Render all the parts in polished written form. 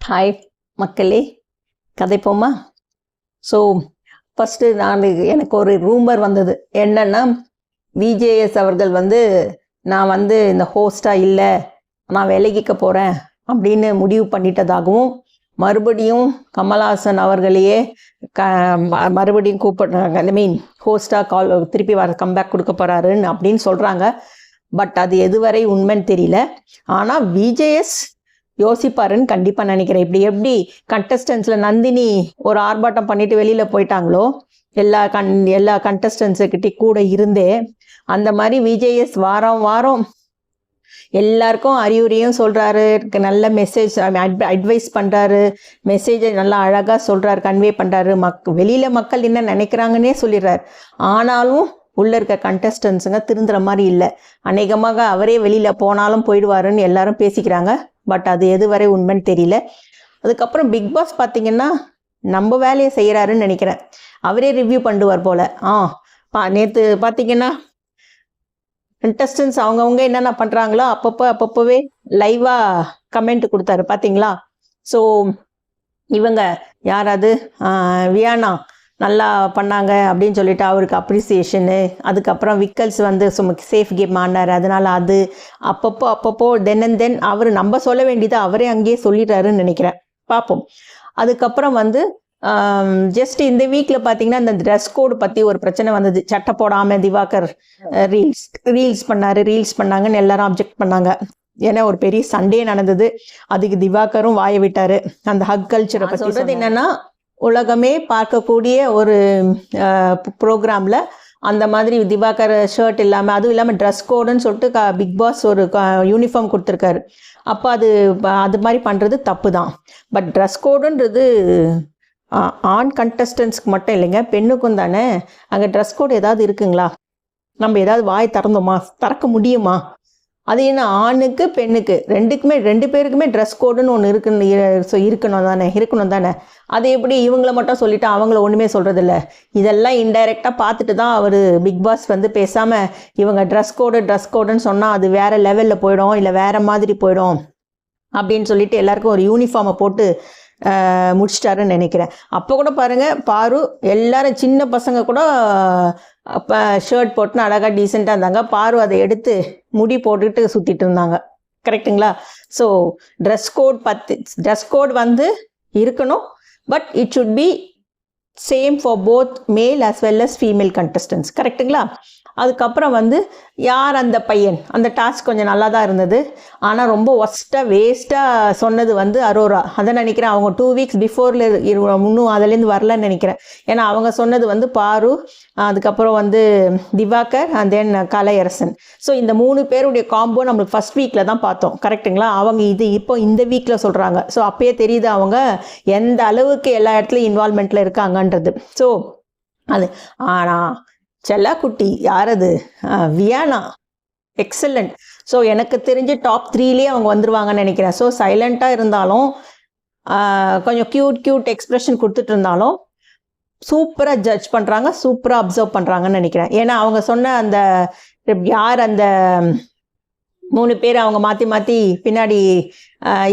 Hi மக்களே, கதைப்போமா? So first எனக்கு ஒரு ரூமர் வந்தது. என்னென்னா, விஜேஎஸ் அவர்கள் நான் இந்த ஹோஸ்டாக இல்லை, நான் விலகிக்க போகிறேன் அப்படின்னு முடிவு பண்ணிட்டதாகவும், மறுபடியும் கமல்ஹாசன் அவர்களையே மறுபடியும் கூப்பிடுறாங்க, ஹோஸ்டாக திருப்பி கம்பேக் கொடுக்க போகிறாருன்னு அப்படின்னு சொல்கிறாங்க. பட் அது எதுவரை உண்மைன்னு தெரியல. ஆனால் விஜேஎஸ் யோசிப்பாருன்னு கண்டிப்பாக நினைக்கிறேன். எப்படி கண்டஸ்டன்ஸில் நந்தினி ஒரு ஆர்ப்பாட்டம் பண்ணிட்டு வெளியில் போயிட்டாங்களோ, எல்லா கண்டஸ்டன்ஸுக்கிட்டே கூட இருந்தே, அந்த மாதிரி விஜேஎஸ் வாரம் எல்லாருக்கும் அறிவுரையும் சொல்கிறாரு, நல்ல மெசேஜ் அட்வைஸ் பண்ணுறாரு, மெசேஜை நல்லா அழகாக சொல்கிறாரு, கன்வே பண்ணுறாரு. வெளியில் மக்கள் என்ன நினைக்கிறாங்கன்னே சொல்லிடுறாரு. ஆனாலும் உள்ளே இருக்க கண்டஸ்டன்ஸுங்க திருந்துற மாதிரி இல்லை. அநேகமாக அவரே வெளியில் போனாலும் போயிடுவாருன்னு எல்லாரும் பேசிக்கிறாங்க. பட் அது எதுவரை உண்மைன்னு தெரியல. அதுக்கப்புறம் பிக் பாஸ் பார்த்திங்கன்னா நம்ம வேலையை செய்கிறாருன்னு நினைக்கிறேன். அவரே ரிவ்யூ பண்ணுவார் போல். நேற்று பார்த்திங்கன்னா கண்டஸ்டன்ஸ் அவங்கவுங்க என்னென்ன பண்ணுறாங்களோ அப்பப்போவே லைவாக கமெண்ட் கொடுத்தாரு, பார்த்தீங்களா? ஸோ இவங்க யாராவது வியானா நல்லா பண்ணாங்க அப்படின்னு சொல்லிட்டு அவருக்கு அப்ரிசியேஷனு. அதுக்கப்புறம் விக்கல்ஸ் சேஃப் கேம் ஆனார், அதனால் அது அப்பப்போ தென் அவர் நம்ம சொல்ல வேண்டியதை அவரே அங்கேயே சொல்லிடுறாருன்னு நினைக்கிறேன். பார்ப்போம். அதுக்கப்புறம் ஜஸ்ட் இந்த வீக்கில் பார்த்தீங்கன்னா இந்த ட்ரெஸ் கோடு பற்றி ஒரு பிரச்சனை வந்தது. சட்டை போடாமல் திவாகர் ரீல்ஸ் பண்ணாங்கன்னு எல்லாரும் அப்ஜெக்ட் பண்ணாங்க. ஏன்னா ஒரு பெரிய சண்டே நடந்தது. அதுக்கு திவாகரும் வாய விட்டார். அந்த ஹக் கல்ச்சரை பற்றி சொல்கிறது என்னென்னா, உலகமே பார்க்கக்கூடிய ஒரு ப்ரோக்ராமில் அந்த மாதிரி திவாகர் ஷர்ட் இல்லாமல், அதுவும் இல்லாமல் ட்ரெஸ் கோடுன்னு சொல்லிட்டு பிக் பாஸ் ஒரு யூனிஃபார்ம் கொடுத்துருக்காரு. அப்போ அது மாதிரி பண்ணுறது தப்பு தான். பட் ட்ரெஸ் கோடுன்றது ஆண் கண்டஸ்டன்ஸ்க்கு மட்டும் இல்லைங்க, பெண்ணுக்கும் தானே. அங்கே ட்ரெஸ் கோடு ஏதாவது இருக்குங்களா? நம்ம ஏதாவது வாய் திறக்க முடியுமா? அது என்ன, ஆணுக்கு பெண்ணுக்கு ரெண்டு பேருக்குமே ட்ரெஸ் கோடுன்னு ஒன்று இருக்கணும் தானே. அது எப்படி இவங்கள மட்டும் சொல்லிவிட்டு அவங்கள ஒன்றுமே சொல்கிறதில்ல? இதெல்லாம் இன்டைரக்டாக பார்த்துட்டு தான் அவர் பிக் பாஸ் பேசாமல் இவங்க ட்ரெஸ் கோடுன்னு சொன்னால் அது வேறு லெவலில் போயிடும், இல்லை வேறு மாதிரி போயிடும் அப்படின்னு சொல்லிட்டு எல்லாருக்கும் ஒரு யூனிஃபார்மை போட்டு முடிச்சிட்டாருன்னு நினைக்கிறேன். அப்போ கூட பாருங்கள், பாரு எல்லாரும் சின்ன பசங்க கூட அப்போ ஷர்ட் போட்டுன்னு அழகாக டீசெண்டாக இருந்தாங்க. பாரு அதை எடுத்து முடி போட்டுக்கிட்டு சுற்றிட்டு இருந்தாங்க. கரெக்டுங்களா? ஸோ ட்ரெஸ் கோட் இருக்கணும். But it should be same for both மேல் as well as female contestants. கரெக்டுங்களா? அதுக்கப்புறம் யார் அந்த பையன், அந்த டாஸ்க் கொஞ்சம் நல்லா தான் இருந்தது. ஆனால் ரொம்ப வேஸ்ட்டாக சொன்னது அரோரா. அதை நினைக்கிறேன் அவங்க 2 வீக்ஸ் பிஃபோரில் இன்னும் அதுலேருந்து வரலன்னு நினைக்கிறேன். ஏன்னா அவங்க சொன்னது பாரு, அதுக்கப்புறம் Divakar and then Kalaiyarasan. So இந்த 3 பேருடைய காம்போ நம்மளுக்கு ஃபஸ்ட் வீக்கில் தான் பார்த்தோம். கரெக்டுங்களா? அவங்க இப்போ இந்த வீக்கில் சொல்கிறாங்க. ஸோ அப்பயே தெரியுது அவங்க எந்த அளவுக்கு எல்லா இடத்துலையும் இன்வால்மெண்ட்டில் இருக்காங்கன்றது. ஸோ அது ஆனால் செல்லாக்குட்டி யாரது, வியானா, எக்ஸலண்ட். ஸோ எனக்கு தெரிஞ்சு டாப் 3லேயே அவங்க வந்துடுவாங்கன்னு நினைக்கிறேன். ஸோ சைலண்ட்டாக இருந்தாலும் கொஞ்சம் க்யூட் எக்ஸ்ப்ரெஷன் கொடுத்துட்டு இருந்தாலும் சூப்பராக ஜட்ஜ் பண்ணுறாங்க, சூப்பராக அப்சர்வ் பண்ணுறாங்கன்னு நினைக்கிறேன். ஏன்னா அவங்க சொன்ன அந்த யார் அந்த 3 பேர் அவங்க மாற்றி பின்னாடி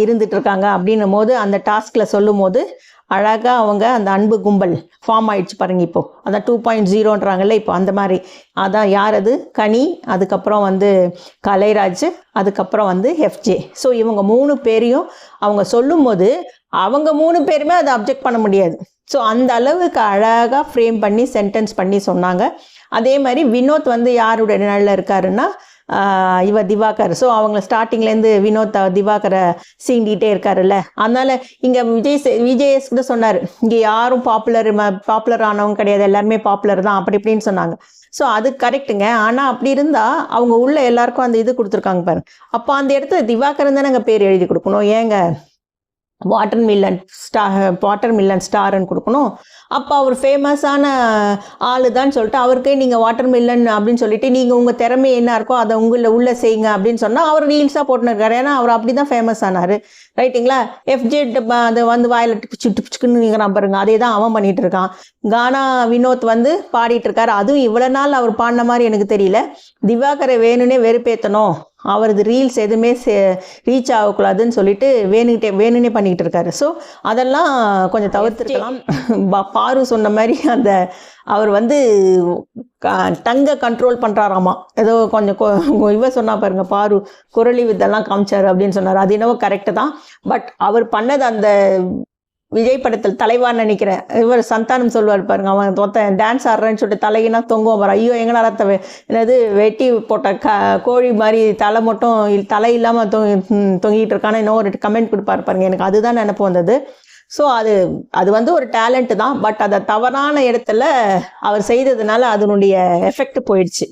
இருந்துகிட்ருக்காங்க அப்படின்னும் போது, அந்த டாஸ்கில் சொல்லும் போது அழகாக அவங்க அந்த அன்பு கும்பல் ஃபார்ம் ஆகிடுச்சு பாருங்கள். இப்போது அதான் 2.0ன்றாங்கல்ல, இப்போ அந்த மாதிரி. அதான் யார் அது, கனி, அதுக்கப்புறம் கலைராஜ், அதுக்கப்புறம் எஃப்ஜே. ஸோ இவங்க 3 பேரையும் அவங்க சொல்லும் போது அவங்க 3 பேருமே அதை அப்ஜெக்ட் பண்ண முடியாது. ஸோ அந்த அளவுக்கு அழகாக ஃப்ரேம் பண்ணி சென்டென்ஸ் பண்ணி சொன்னாங்க. அதே மாதிரி வினோத் யாருடைய நிழலில் இருக்காருன்னா இவர் திவாகர். ஸோ அவங்க ஸ்டார்டிங்லேருந்து வினோத் திவாகரை சீண்டிகிட்டே இருக்காருல்ல. அதனால் இங்கே விஜேஎஸ் கூட சொன்னார், இங்கே யாரும் பாப்புலர் ஆனவங்க கிடையாது, எல்லாருமே பாப்புலர் தான் அப்படி இப்படின்னு சொன்னாங்க. ஸோ அது கரெக்டுங்க. ஆனால் அப்படி இருந்தால் அவங்க உள்ள எல்லாருக்கும் அந்த இது கொடுத்துருக்காங்க பாருங்க. அப்போ அந்த இடத்துல திவாகர் தானே அங்கே பேர் எழுதி கொடுக்கணும். ஏங்க வாட்டர்மில்லன் ஸ்டார்ன்னு கொடுக்கணும்? அப்போ அவர் ஃபேமஸான ஆளு தான் சொல்லிட்டு அவருக்கே நீங்கள் வாட்டர்மில்லன் அப்படின்னு சொல்லிட்டு நீங்கள் உங்கள் திறமை என்ன இருக்கோ அதை உள்ளே செய்யுங்க அப்படின்னு சொன்னால் அவர் ரீல்ஸாக போட்டுருக்காரு. ஏன்னா அவர் அப்படி தான் ஃபேமஸ் ஆனார். ரைட்டுங்களா? எஃப்ஜே அது வாயில் டிச்சுக்குன்னு நீங்கள் நம்புறீங்க, அதே தான் அவன் பண்ணிகிட்டு இருக்கான். கானா வினோத் பாடிட்டு இருக்காரு. அதுவும் இவ்வளோ நாள் அவர் பாடின மாதிரி எனக்கு தெரியல. திவாகரை வேணும்னே வெறுப்பேற்றணும் அவரது ரீல்ஸ் எதுவுமே ரீச் ஆகக்கூடாதுன்னு சொல்லிட்டு வேணுன்னே பண்ணிக்கிட்டு இருக்காரு. ஸோ அதெல்லாம் கொஞ்சம் தவிர்த்துருக்கலாம். பாரு சொன்ன மாதிரி அந்த அவர் வந்து டங்கை கண்ட்ரோல் பண்ணுறாராமா. ஏதோ கொஞ்சம் இவ சொன்னா பாருங்க, பாரு குரலி வித்தெல்லாம் காமிச்சாரு அப்படின்னு சொன்னார். அது என்னவோ கரெக்டு தான். பட் அவர் பண்ணது அந்த விஜய் படத்தில் தலைவான்னு நினைக்கிறேன், இவர் சந்தானம் சொல்லுவார் பாருங்க, அவன் டான்ஸ் ஆடுறேன்னு சொல்லிட்டு தலையினா தொங்குவான் பாரு. ஐயோ எங்கடா ரத்த என்னது வெட்டி போட்ட கோழி மாதிரி தலை மட்டும் தலை இல்லாமல் தொங்கிட்டு இருக்கான்னு இன்னும் ஒரு கமெண்ட் கொடுப்பாரு பாருங்க. எனக்கு அதுதான் நினைப்பு வந்தது. ஸோ அது வந்து ஒரு டேலண்ட்டு தான். பட் அதை தவறான இடத்துல அவர் செய்ததுனால அதனுடைய எஃபெக்ட் போயிடுச்சு.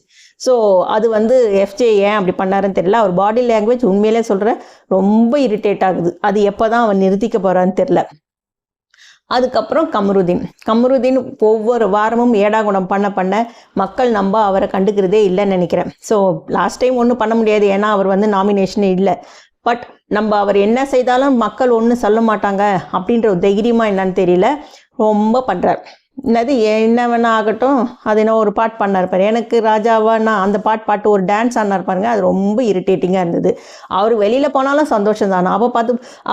ஸோ அது வந்து எஃப்ஜே ஏன் அப்படி பண்ணாருன்னு தெரியல. அவர் பாடி லாங்குவேஜ் உண்மையிலே சொல்கிறேன் ரொம்ப இரிட்டேட் ஆகுது. அது எப்போ தான் அவன் நிறுத்திக்க போகிறான்னு தெரில. அதுக்கப்புறம் கமருதீன் ஒவ்வொரு வாரமும் ஏடாகுணம் பண்ண மக்கள் அவரை கண்டுக்கிறதே இல்லைன்னு நினைக்கிறேன். ஸோ லாஸ்ட் டைம் ஒன்றும் பண்ண முடியாது, ஏன்னா அவர் வந்து நாமினேஷனே இல்லை. பட் அவர் என்ன செய்தாலும் மக்கள் ஒன்றும் சொல்ல மாட்டாங்க அப்படின்ற ஒரு தைரியமாக என்னன்னு தெரியல, ரொம்ப பண்ணுறார். என்னது என்ன வேணா ஆகட்டும், அது என்ன ஒரு பாட்டு பண்ணார் பாரு, எனக்கு ராஜாவா நான் அந்த பாட்டு ஒரு டான்ஸ் ஆனார் பாருங்க. அது ரொம்ப இரிட்டேட்டிங்காக இருந்தது. அவர் வெளியில் போனாலும் சந்தோஷம் தானே.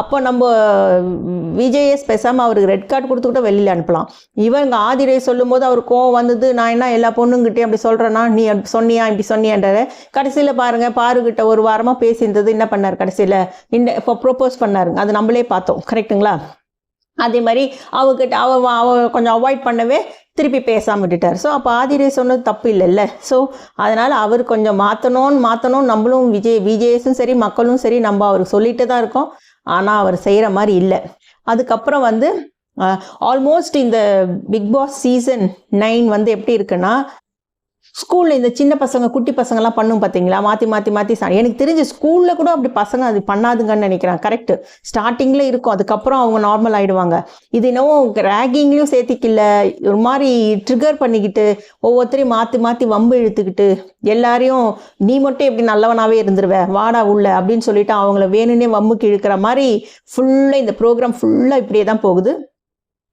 அப்போ நம்ம விஜேஎஸ் பேசாமல் அவருக்கு ரெட் கார்டு கொடுத்து கூட வெளியில் அனுப்பலாம். இவங்க ஆதிரை சொல்லும் போது அவர் கோவம் வந்தது, நான் என்ன எல்லா பொண்ணுங்கிட்டே அப்படி சொல்கிறேன்னா நீ சொன்னியா இப்படி சொன்னியான்றாரு. கடைசியில் பாருங்க, பாருக்கிட்ட ஒரு வாரமாக பேசியிருந்தது என்ன பண்ணார், கடைசியில் இப்போ ப்ரொப்போஸ் பண்ணாருங்க. அது நம்மளே பார்த்தோம், கரெக்டுங்களா? அதே மாதிரி அவ கொஞ்சம் அவாய்ட் பண்ணவே திருப்பி பேசாமல் விட்டுட்டார். ஸோ அப்போ ஆதிரை சொன்னது தப்பு இல்லைல்ல. ஸோ அதனால் அவர் கொஞ்சம் மாற்றணும். நம்மளும் விஜேஎஸும் சரி மக்களும் சரி நம்ம அவருக்கு சொல்லிட்டு தான் இருக்கோம். ஆனால் அவர் செய்கிற மாதிரி இல்லை. அதுக்கப்புறம் வந்து ஆல்மோஸ்ட் இந்த பிக் பாஸ் சீசன் 9 வந்து எப்படி இருக்குன்னா, ஸ்கூலில் இந்த சின்ன பசங்க குட்டி பசங்கள்லாம் பண்ணும் பார்த்தீங்களா, மாற்றி எனக்கு தெரிஞ்சு ஸ்கூலில் கூட அப்படி பசங்க அது பண்ணாதுங்கன்னு நினைக்கிறேன். கரெக்டு, ஸ்டார்டிங்கில் இருக்கும், அதுக்கப்புறம் அவங்க நார்மல் ஆகிடுவாங்க. இது என்னவோ ரேகிங்லேயும் சேர்த்திக்கல, ஒரு மாதிரி ட்ரிகர் பண்ணிக்கிட்டு ஒவ்வொருத்தரையும் மாற்றி வம்பு இழுத்துக்கிட்டு எல்லாரையும் நீ மட்டும் எப்படி நல்லவனாகவே இருந்துருவ வாடா உள்ள அப்படின்னு சொல்லிட்டு அவங்கள வேணும்னே வம்புக்கு இழுக்கிற மாதிரி ஃபுல்லாக இந்த ப்ரோக்ராம் ஃபுல்லாக இப்படியே தான் போகுது.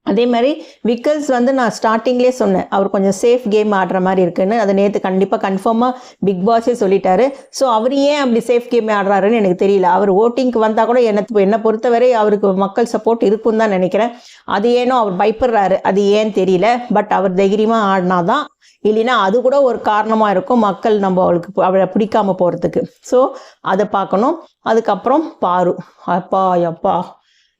அதே மாதிரி விக்கல்ஸ் வந்து நான் ஸ்டார்டிங்லேயே சொன்னேன், அவர் கொஞ்சம் சேஃப் கேம் ஆடுற மாதிரி இருக்குன்னு. அதை நேற்று கன்ஃபார்மாக பிக் பாஸே சொல்லிட்டாரு. ஸோ அவர் ஏன் அப்படி சேஃப் கேம் ஆடுறாருன்னு எனக்கு தெரியல. அவர் ஓட்டிங்க்கு வந்தால் கூட என்னை பொறுத்தவரை அவருக்கு மக்கள் சப்போர்ட் இருக்குன்னு தான் நினைக்கிறேன். அது ஏனோ அவர் பயப்படுறாரு, அது ஏன்னு தெரியல. பட் அவர் தைரியமாக ஆடினாதான், இல்லைன்னா அது கூட ஒரு காரணமாக இருக்கும் மக்கள் அவளை பிடிக்காம போகிறதுக்கு. ஸோ அதை பார்க்கணும். அதுக்கப்புறம் பாரு, அப்பா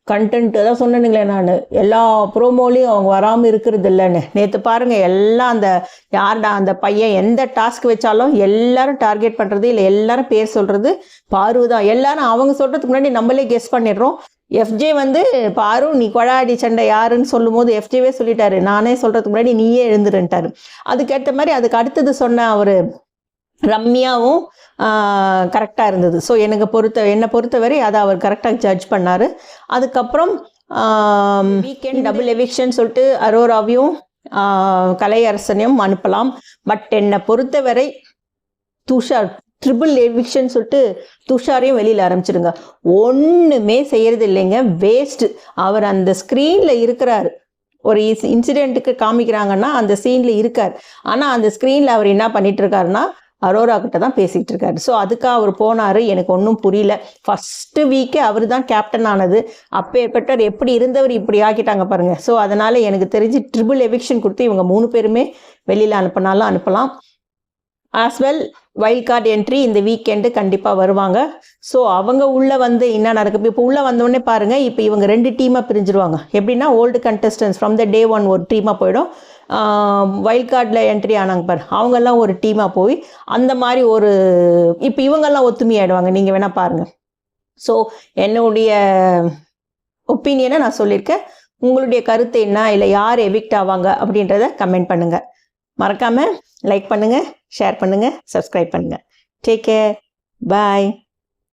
கண்டென்ட் தான் சொன்னேனுங்களே, நான் எல்லா ப்ரோமோலையும் அவங்க வராமல் இருக்கிறது இல்லைன்னு. நேற்று பாருங்கள், எல்லாம் அந்த யார்டா அந்த பையன் எந்த டாஸ்க் வச்சாலும் எல்லாரும் டார்கெட் பண்ணுறது இல்லை, எல்லாரும் பேர் சொல்கிறது பாரு தான். எல்லாரும் அவங்க சொல்கிறதுக்கு முன்னாடி நம்மளே கெஸ் பண்ணிடுறோம். எஃப்ஜே வந்து பாரு நீ கொழாடி சண்டை யாருன்னு சொல்லும் போது எஃப்ஜேவே சொல்லிட்டாரு, நானே சொல்கிறதுக்கு முன்னாடி நீயே எழுந்துருன்ட்டாரு. அதுக்கேற்ற மாதிரி அதுக்கு அடுத்தது சொன்ன அவர் ரம்யாவும் கரெக்டாக இருந்தது. ஸோ என்னை பொறுத்தவரை அதை அவர் கரெக்டாக ஜட்ஜ் பண்ணார். அதுக்கப்புறம் வீக்கெண்ட் டபுள் எவிக்ஷன் சொல்லிட்டு அரோராவையும் கலையரசனையும் அனுப்பலாம். பட் என்னை பொறுத்தவரை துஷார் ட்ரிபிள் எவிக்ஷன் சொல்லிட்டு துஷாரையும் வெளியில் ஆரம்பிச்சிடுங்க. ஒன்றுமே செய்யறது இல்லைங்க, வேஸ்ட்டு. அவர் அந்த ஸ்க்ரீனில் இருக்கிறாரு, ஒரு இன்சிடெண்ட்டுக்கு காமிக்கிறாங்கன்னா அந்த சீனில் இருக்கார். ஆனால் அந்த ஸ்க்ரீனில் அவர் என்ன பண்ணிட்டு இருக்காருன்னா அரோரா கிட்ட தான் பேசிகிட்டு இருக்காரு. ஸோ அதுக்காக அவர் போனார். எனக்கு ஒன்றும் புரியல. ஃபஸ்ட்டு வீக்கே அவர் தான் கேப்டன் ஆனது. அப்பேற்பட்டவர் எப்படி இருந்தவர் இப்படி ஆக்கிட்டாங்க பாருங்கள். ஸோ அதனால் எனக்கு தெரிஞ்சு ட்ரிபிள் எவிக்ஷன் கொடுத்து இவங்க 3 பேருமே வெளியில் அனுப்பினாலும் அனுப்பலாம். As well wild card entry இந்த வீக்கெண்டு கண்டிப்பாக வருவாங்க. ஸோ அவங்க உள்ளே வந்து என்ன நடக்குது, இப்போ உள்ளே வந்தோடனே பாருங்கள், இப்போ இவங்க 2 டீமாக பிரிஞ்சிருவாங்க. எப்படின்னா ஓல்டு கண்டஸ்டன்ஸ் ஃப்ரம் த டே 1 ஒரு டீமாக போயிடும். வைல்ட் கார்டில் என்ட்ரி ஆனாங்க பாரு, அவங்கெல்லாம் ஒரு டீமாக போய் அந்த மாதிரி ஒரு இப்போ இவங்கெல்லாம் ஒத்துமையாயிடுவாங்க. நீங்கள் வேணால் பாருங்கள். ஸோ என்னுடைய ஒப்பீனியனை நான் சொல்லியிருக்கேன். உங்களுடைய கருத்து என்ன, இல்லை யார் எவிக்ட் ஆவாங்க அப்படின்றத கமெண்ட் பண்ணுங்கள். மறக்காமல் லைக் பண்ணுங்கள், ஷேர் பண்ணுங்கள், சப்ஸ்கிரைப் பண்ணுங்கள். டேக் கேர், பாய்.